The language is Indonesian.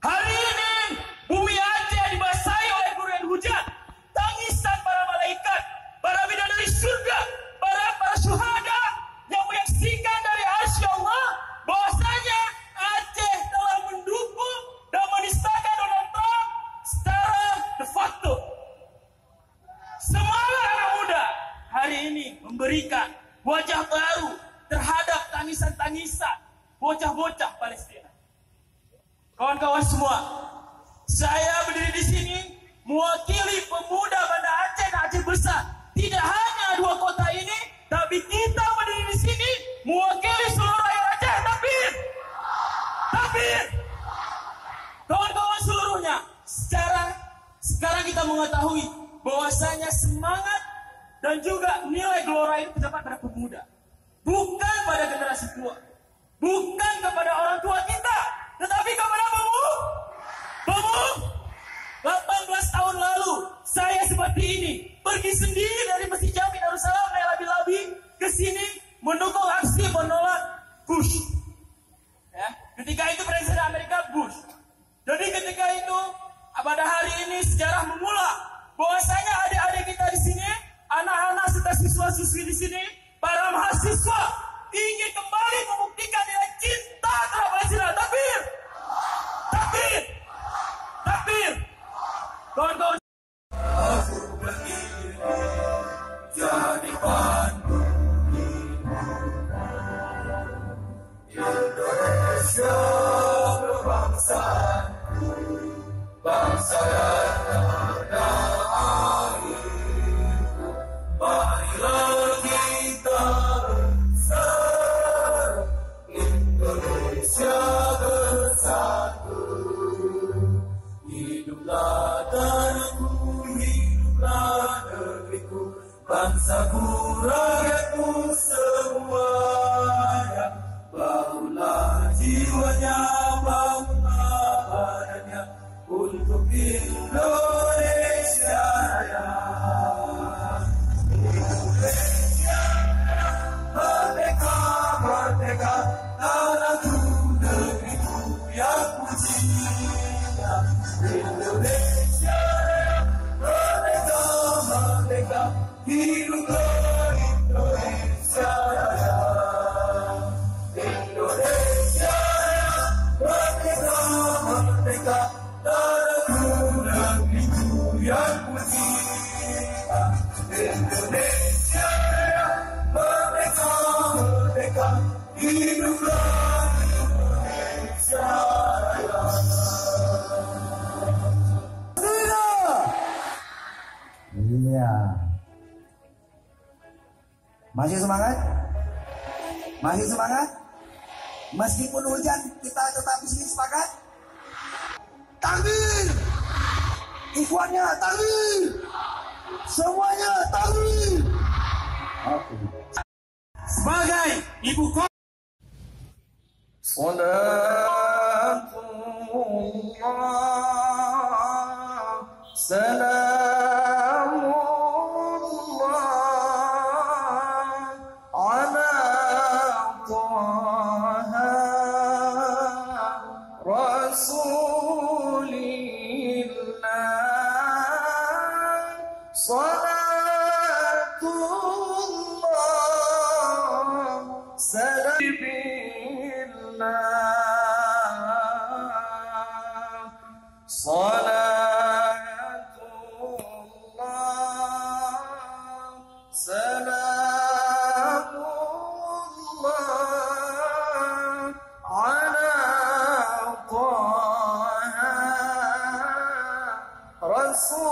Hari ini bumi Aceh dibasahi oleh gurun hujan, tangisan para malaikat, para bidadari surga, para syuhada yang menyaksikan dari arsy Allah bahwasanya Aceh telah mendukung dan menistakan Donald Trump secara de facto. Semangat anak muda hari ini memberikan wajah baru terhadap tangisan-tangisan bocah-bocah Palestina. Kawan-kawan semua, saya berdiri di sini mewakili pemuda Banda Aceh dan Aceh Besar. Tidak hanya dua kota ini, tapi kita berdiri di sini mewakili seluruh rakyat Aceh. Takbir! Takbir! Kawan-kawan seluruhnya, sekarang kita mengetahui bahwasanya semangat dan juga nilai gelora itu terdapat pada pemuda, bukan pada generasi tua, bukan kepada orang tua kita, tetapi kepada pemuda. 18 tahun lalu saya seperti ini pergi sendiri dari Masjid Jami Darussalam naik labi-labi ke sini mendukung aksi menolak Bush. Ya, ketika itu Presiden Amerika Bush. Jadi ketika itu pada hari ini sejarah mengulang bahwasanya adik-adik kita di sini, anak-anak serta siswa-siswi di sini, para mahasiswa ingin kembali membuktikan nilai cinta terhadap Palestina. Takbir! Takbir! Takbir! Kawan-kawan, aku berdiri jadi pandu Indonesia kebangsaanku, bangsa dan tanah airku. Marilah kita bersatu, Indonesia bersatu. Hiduplah tanahku, hiduplah negeriku, bangsaku, rakyatku semuanya. Bangunlah jiwanya, bangunlah badannya untuk Indonesia Raya. Indonesia merdeka, merdeka, tanahku, negeriku yang ku cinta. Indonesia merdeka, merdeka, hiduplah Indonesia Raya. Indonesia merdeka, merdeka, tanahku, negeriku yang ku cinta. Indonesia merdeka, merdeka, hiduplah Indonesia Raya. Iya. Masih semangat? Masih semangat? Meskipun hujan, kita tetap di sini sepakat? Takbir! Ikhwannya takbir! Semuanya takbir! sebagai ibu kota, Salamullah ala Taha Rasulillah, salatullah salabillah, salatullah salamullah ala Taha Rasul